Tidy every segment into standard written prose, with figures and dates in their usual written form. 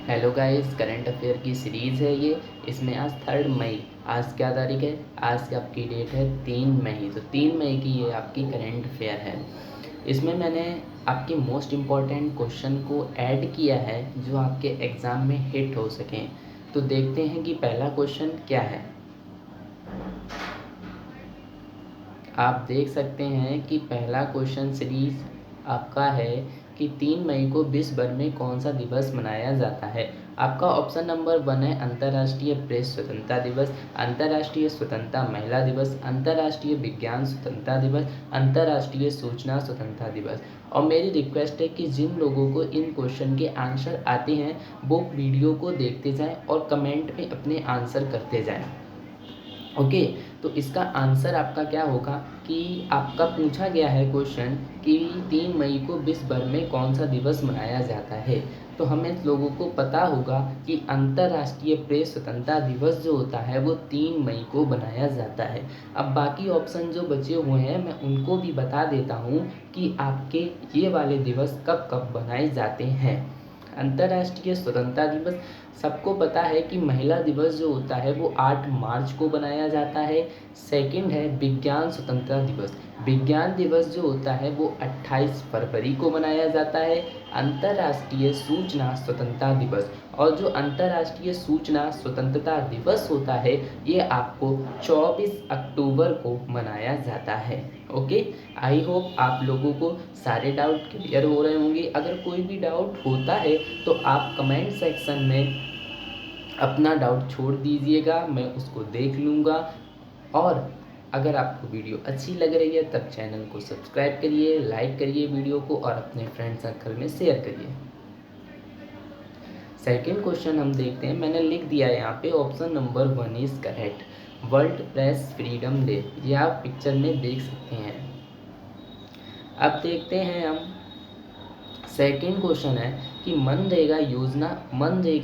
Hello guys, current affair की series है ये। इसमें आज 3 मई, आज क्या तारीख है? आज की आपकी डेट है 3 मई। तो 3 मई की ये आपकी करंट अफेयर है। इसमें मैंने आपके मोस्ट इम्पॉर्टेंट क्वेश्चन को ऐड किया है जो आपके एग्ज़ाम में हिट हो सकें। तो देखते हैं कि पहला क्वेश्चन क्या है। आप देख सकते हैं कि पहला क्वेश्चन सीरीज आपका है कि 3 मई को विश्व भर में कौन सा दिवस मनाया जाता है। आपका ऑप्शन नंबर 1 है अंतर्राष्ट्रीय प्रेस स्वतंत्रता दिवस, अंतर्राष्ट्रीय स्वतंत्रता महिला दिवस, अंतर्राष्ट्रीय विज्ञान स्वतंत्रता दिवस, अंतर्राष्ट्रीय सूचना स्वतंत्रता दिवस। और मेरी रिक्वेस्ट है कि जिन लोगों को इन क्वेश्चन के आंसर आते हैं वो वीडियो को देखते जाएं और कमेंट में अपने आंसर करते जाएं। ओके, तो इसका आंसर आपका क्या होगा कि आपका पूछा गया है क्वेश्चन कि 3 मई को विश्व भर में कौन सा दिवस मनाया जाता है। तो हमें लोगों को पता होगा कि अंतर्राष्ट्रीय प्रेस स्वतंत्रता दिवस जो होता है वो 3 मई को मनाया जाता है। अब बाकी ऑप्शन जो बचे हुए हैं मैं उनको भी बता देता हूँ कि आपके ये वाले दिवस कब कब मनाए जाते हैं। अंतर्राष्ट्रीय स्वतंत्रता दिवस सबको पता है कि महिला दिवस जो होता है वो 8 मार्च को बनाया जाता है। सेकंड है विज्ञान स्वतंत्रता दिवस, विज्ञान दिवस जो होता है वो 28 फरवरी को मनाया जाता है। अंतर्राष्ट्रीय सूचना स्वतंत्रता दिवस, और जो अंतर्राष्ट्रीय सूचना स्वतंत्रता दिवस होता है ये आपको 24 अक्टूबर को मनाया जाता है। ओके, आई होप आप लोगों को सारे डाउट क्लियर हो रहे होंगे। अगर कोई भी डाउट होता है तो आप कमेंट सेक्शन में अपना डाउट छोड़ दीजिएगा, मैं उसको देख लूँगा। और अगर आपको वीडियो अच्छी लग रही है तब चैनल को सब्सक्राइब करिए, लाइक करिए वीडियो को और अपने फ्रेंड सर्कल में शेयर करिए। सेकंड क्वेश्चन हम देखते हैं। मैंने लिख दिया है यहाँ पे option number 1 is correct, world press freedom day. ये आप पिक्चर में देख सकते हैं। अब देखते हैं हम सेकंड क्वेश्चन है कि मनरेगा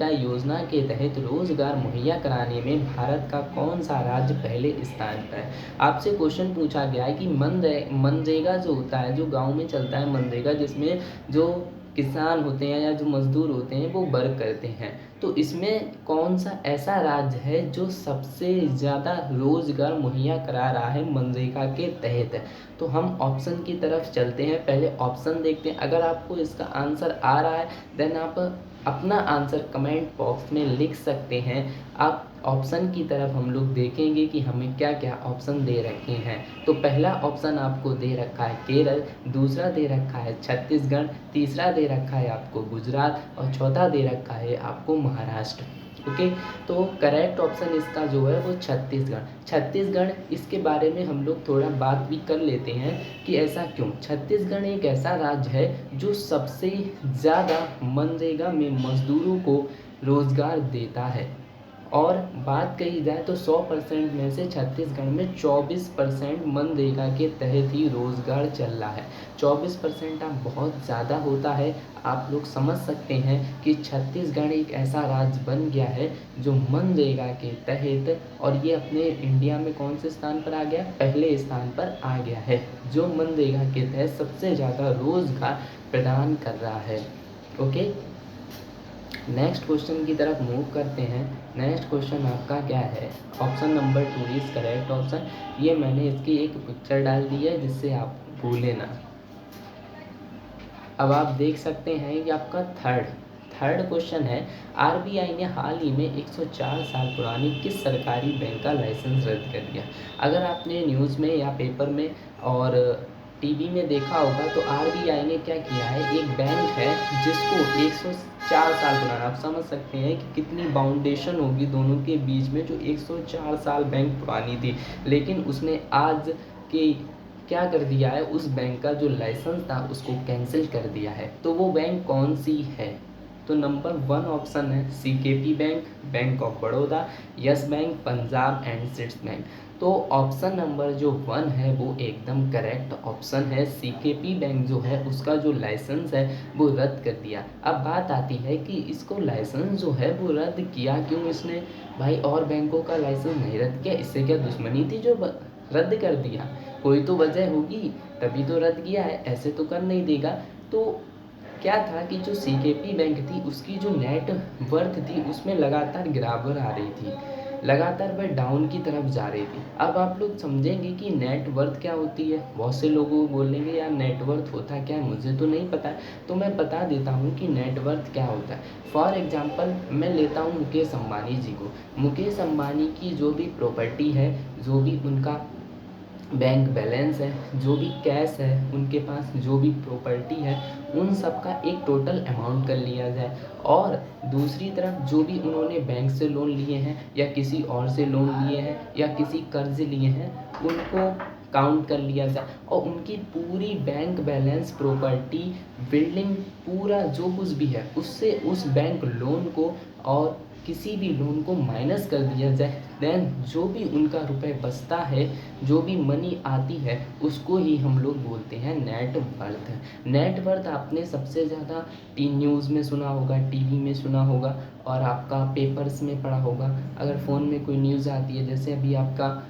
योजना के तहत रोजगार मुहैया कराने में भारत का कौन सा राज्य पहले स्थान पर है। आपसे क्वेश्चन पूछा गया है कि मनरेगा जो होता है, जो गांव में चलता है मनरेगा, जिसमें जो किसान होते हैं या जो मजदूर होते हैं वो वर्क करते हैं, तो इसमें कौन सा ऐसा राज्य है जो सबसे ज़्यादा रोजगार मुहैया करा रहा है मनरेगा के तहत। तो हम ऑप्शन की तरफ चलते हैं, पहले ऑप्शन देखते हैं। अगर आपको इसका आंसर आ रहा है देन आप अपना आंसर कमेंट बॉक्स में लिख सकते हैं। आप ऑप्शन की तरफ हम लोग देखेंगे कि हमें क्या क्या ऑप्शन दे रखे हैं। तो पहला ऑप्शन आपको दे रखा है केरल, दूसरा दे रखा है छत्तीसगढ़, तीसरा दे रखा है आपको गुजरात और चौथा दे रखा है आपको महाराष्ट्र। ओके, तो करेक्ट ऑप्शन इसका जो है वो छत्तीसगढ़। इसके बारे में हम लोग थोड़ा बात भी कर लेते हैं कि ऐसा क्यों। छत्तीसगढ़ एक ऐसा राज्य है जो सबसे ज़्यादा मनरेगा में मजदूरों को रोज़गार देता है। और बात कही जाए तो 100% में से छत्तीसगढ़ में 24% मनरेगा के तहत ही रोज़गार चल रहा है। 24% अब बहुत ज़्यादा होता है। आप लोग समझ सकते हैं कि छत्तीसगढ़ एक ऐसा राज्य बन गया है जो मनरेगा के तहत, और ये अपने इंडिया में कौन से स्थान पर आ गया, पहले स्थान पर आ गया है, जो मनरेगा के तहत सबसे ज़्यादा रोज़गार प्रदान कर रहा है। ओके, नेक्स्ट क्वेश्चन की तरफ मूव करते हैं। नेक्स्ट क्वेश्चन आपका क्या है, option number 2 is correct option. ये मैंने इसकी एक पिक्चर डाल दी है जिससे आप भूले ना। अब आप देख सकते हैं कि आपका थर्ड क्वेश्चन है, आरबीआई ने हाल ही में 104 साल पुरानी किस सरकारी बैंक का लाइसेंस रद्द कर दिया। अगर आपने न्यूज़ में या पेपर में और टीवी में देखा होगा तो आरबीआई ने क्या किया है, एक बैंक है जिसको 104 साल पुराना, आप समझ सकते हैं कि कितनी बाउंडेशन होगी दोनों के बीच में, जो 104 साल बैंक पुरानी थी, लेकिन उसने आज के क्या कर दिया है, उस बैंक का जो लाइसेंस था उसको कैंसिल कर दिया है। तो वो बैंक कौन सी है? तो नंबर 1 ऑप्शन है CKP bank, bank of Baroda, yes bank, Punjab and Sind bank. तो ऑप्शन नंबर जो 1 है वो एकदम करेक्ट ऑप्शन है। सीकेपी बैंक जो है उसका जो लाइसेंस है वो रद्द कर दिया। अब बात आती है कि इसको लाइसेंस जो है वो रद्द किया क्यों इसने? भाई और बैंकों का लाइसेंस नहीं रद्द किया, इससे क्या दुश्मनी थी जो रद्द कर दिया? कोई तो वजह होगी तभी तो रद्द किया है, ऐसे तो कर नहीं देगा। तो क्या था कि जो सीकेपी बैंक थी उसकी जो नेट वर्थ थी उसमें लगातार गिरावट आ रही थी, लगातार वह डाउन की तरफ जा रही थी। अब आप लोग समझेंगे कि नेट वर्थ क्या होती है। बहुत से लोगों को बोलेंगे यार नेट वर्थ होता क्या है, मुझे तो नहीं पता है। तो मैं बता देता हूँ कि नेट वर्थ क्या होता है। फॉर एग्जांपल मैं लेता हूँ मुकेश अंबानी जी को। मुकेश अंबानी की जो भी प्रॉपर्टी है, जो भी उनका बैंक बैलेंस है, जो भी कैश है उनके पास, जो भी प्रॉपर्टी है, उन सब का एक टोटल अमाउंट कर लिया जाए। और दूसरी तरफ जो भी उन्होंने बैंक से लोन लिए हैं या किसी और से लोन लिए हैं या किसी कर्ज लिए हैं, उनको काउंट कर लिया जाए और उनकी पूरी बैंक बैलेंस, प्रॉपर्टी, बिल्डिंग, पूरा जो कुछ भी है उससे उस बैंक लोन को और किसी भी लोन को माइनस कर दिया जाए। देन जो भी उनका रुपए बचता है, जो भी मनी आती है, उसको ही हम लोग बोलते हैं नेट वर्थ। नेट वर्थ आपने सबसे ज़्यादा न्यूज़ में सुना होगा, टीवी में सुना होगा और आपका पेपर्स में पढ़ा होगा। अगर फ़ोन में कोई न्यूज़ आती है, जैसे अभी आपका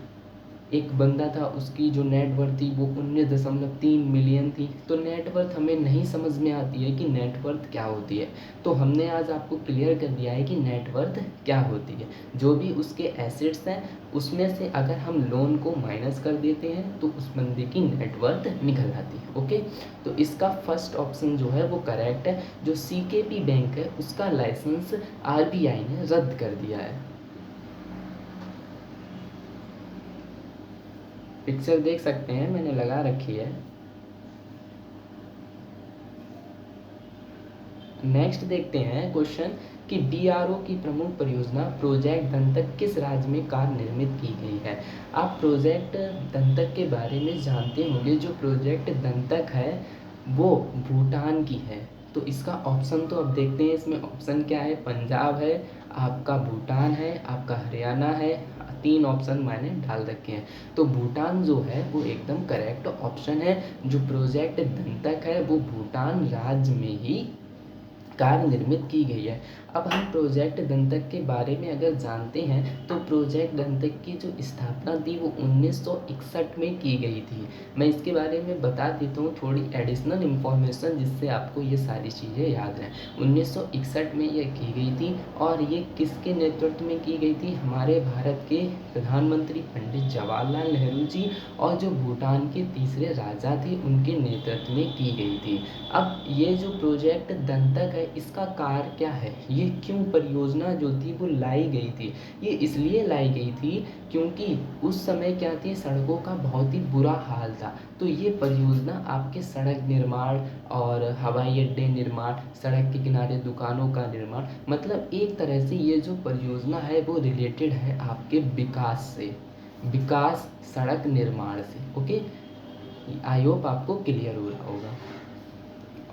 एक बंदा था, उसकी जो नेटवर्थ थी वो 19.3 मिलियन थी। तो नेटवर्थ हमें नहीं समझ में आती है कि नेटवर्थ क्या होती है। तो हमने आज आपको क्लियर कर दिया है कि नेटवर्थ क्या होती है। जो भी उसके एसेट्स हैं उसमें से अगर हम लोन को माइनस कर देते हैं तो उस बंदे की नेटवर्थ निकल आती है। ओके, तो इसका फर्स्ट ऑप्शन जो है वो करेक्ट है। जो सीकेपी बैंक है उसका लाइसेंस आरबीआई ने रद्द कर दिया है। पिक्चर देख सकते हैं, मैंने लगा रखी है। नेक्स्ट देखते हैं क्वेश्चन कि बीआरओ की प्रमुख परियोजना प्रोजेक्ट दंतक किस राज्य में कार्य निर्मित की गई है। आप प्रोजेक्ट दंतक के बारे में जानते होंगे। जो प्रोजेक्ट दंतक है वो भूटान की है। तो इसका ऑप्शन तो अब देखते हैं, इसमें ऑप्शन क्या है। पंजाब है, आपका भूटान है, आपका हरियाणा है। 3 ऑप्शन मैंने डाल रखे हैं। तो भूटान जो है वो एकदम करेक्ट ऑप्शन है। जो प्रोजेक्ट दंतक है वो भूटान राज्य में ही कार्य निर्मित की गई है। अब हम प्रोजेक्ट दंतक के बारे में अगर जानते हैं तो प्रोजेक्ट दंतक की जो स्थापना थी वो 1961 में की गई थी। मैं इसके बारे में बता देता हूँ थोड़ी एडिशनल इन्फॉर्मेशन, जिससे आपको ये सारी चीज़ें याद रहें। 1961 में ये की गई थी और ये किसके नेतृत्व में की गई थी। हमारे भारत के प्रधानमंत्री पंडित जवाहरलाल नेहरू जी और जो भूटान के तीसरे राजा थे उनके नेतृत्व में की गई थी। अब ये जो प्रोजेक्ट दंतक है इसका कार्य क्या है, ये क्यों परियोजना जो थी वो लाई गई थी। ये इसलिए लाई गई थी क्योंकि उस समय क्या थी, सड़कों का बहुत ही बुरा हाल था। तो ये परियोजना आपके सड़क निर्माण और हवाई अड्डे निर्माण, सड़क के किनारे दुकानों का निर्माण, मतलब एक तरह से ये जो परियोजना है वो रिलेटेड है आपके विकास से, विकास सड़क निर्माण से। ओके, आई होप आपको क्लियर हो रहा होगा।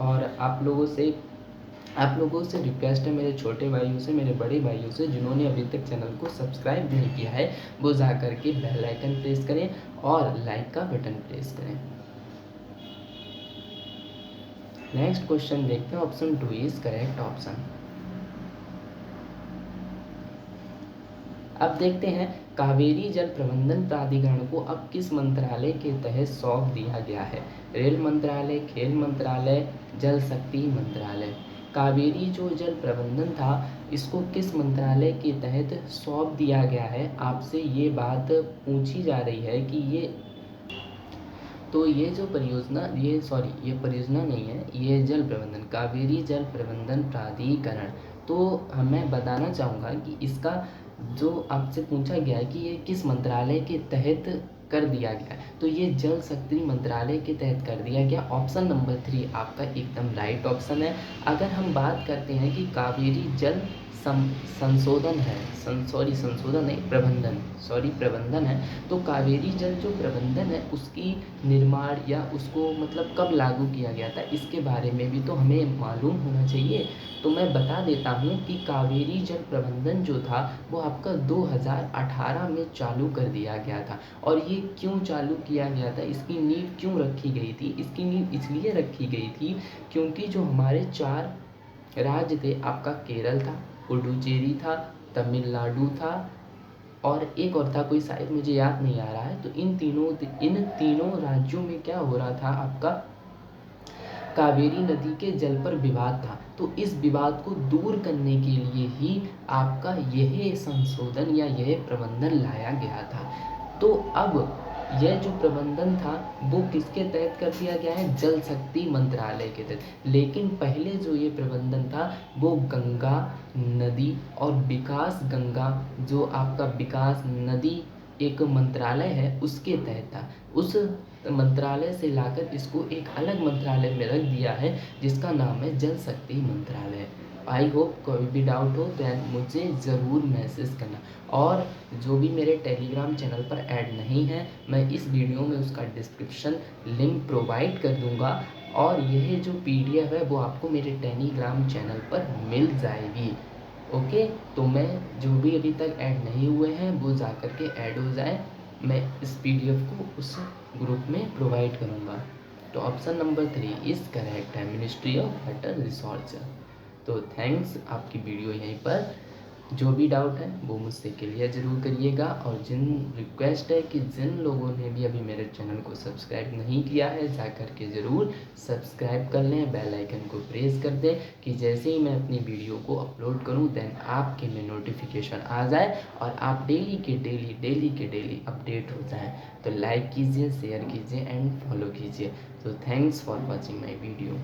और आप लोगों से रिक्वेस्ट है, मेरे छोटे भाइयों से, मेरे बड़े भाइयों से, जिन्होंने अभी तक चैनल को सब्सक्राइब नहीं किया है वो जा करके बेल आइकन प्रेस करें और लाइक का बटन प्रेस करें। नेक्स्ट क्वेश्चन देखते हैं। Option 2 is correct option. अब देखते हैं कावेरी जल प्रबंधन प्राधिकरण को अब किस मंत्रालय के तहत सौंप दिया गया है। रेल मंत्रालय, खेल मंत्रालय, जल शक्ति मंत्रालय। कावेरी जो जल प्रबंधन था इसको किस मंत्रालय के तहत सौंप दिया गया है। आपसे ये बात पूछी जा रही है कि ये जो परियोजना, ये परियोजना नहीं है, ये जल प्रबंधन, कावेरी जल प्रबंधन प्राधिकरण। तो मैं बताना चाहूँगा कि इसका जो आपसे पूछा गया है कि ये किस मंत्रालय के तहत कर दिया गया, तो ये जल शक्ति मंत्रालय के तहत कर दिया गया। ऑप्शन नंबर 3 आपका एकदम राइट ऑप्शन है। अगर हम बात करते हैं कि कावेरी जल संशोधन है, संशोधन नहीं, प्रबंधन है। तो कावेरी जल जो प्रबंधन है उसकी निर्माण या उसको मतलब कब लागू किया गया था, इसके बारे में भी तो हमें मालूम होना चाहिए। तो मैं बता देता हूँ कि कावेरी जल प्रबंधन जो था वो आपका 2018 में चालू कर दिया गया था। और ये क्यों चालू किया गया था, इसकी नींव क्यों रखी गई थी। इसकी नींव इसलिए रखी गई थी क्योंकि जो हमारे 4 राज्य थे, आपका केरल था, पुडुचेरी था, तमिलनाडु था और एक और था कोई, शायद मुझे याद नहीं आ रहा है। तो इन तीनों राज्यों में क्या हो रहा था, आपका कावेरी नदी के जल पर विवाद था। तो इस विवाद को दूर करने के लिए ही आपका यह संशोधन या यह प्रबंधन लाया गया था। तो अब यह जो प्रबंधन था वो किसके तहत कर दिया गया है? जल शक्ति मंत्रालय के तहत। लेकिन पहले जो ये प्रबंधन था वो गंगा नदी और विकास गंगा, जो आपका विकास नदी एक मंत्रालय है उसके तहत था। उस मंत्रालय से लाकर इसको एक अलग मंत्रालय में रख दिया है जिसका नाम है जल शक्ति मंत्रालय। आई होप कोई भी डाउट हो तो मुझे ज़रूर मैसेज करना। और जो भी मेरे टेलीग्राम चैनल पर ऐड नहीं है, मैं इस वीडियो में उसका डिस्क्रिप्शन लिंक प्रोवाइड कर दूंगा और यह जो PDF है वो आपको मेरे टेलीग्राम चैनल पर मिल जाएगी। ओके, तो मैं जो भी अभी तक ऐड नहीं हुए हैं वो जा कर के ऐड हो जाए। मैं इस PDF को उस ग्रुप में प्रोवाइड करूँगा। तो ऑप्शन नंबर 3 इज़ करेक्ट है, मिनिस्ट्री ऑफ वाटर रिसोर्स। तो थैंक्स, आपकी वीडियो यहीं पर। जो भी डाउट है वो मुझसे क्लियर ज़रूर करिएगा। और रिक्वेस्ट है कि जिन लोगों ने भी अभी मेरे चैनल को सब्सक्राइब नहीं किया है जा कर के ज़रूर सब्सक्राइब कर लें, बेल आइकन को प्रेस कर दें कि जैसे ही मैं अपनी वीडियो को अपलोड करूं देन आपके में नोटिफिकेशन आ जाए और आप डेली के डेली अपडेट हो जाएं। तो लाइक कीजिए, शेयर कीजिए एंड फॉलो कीजिए। तो thanks for watching my video.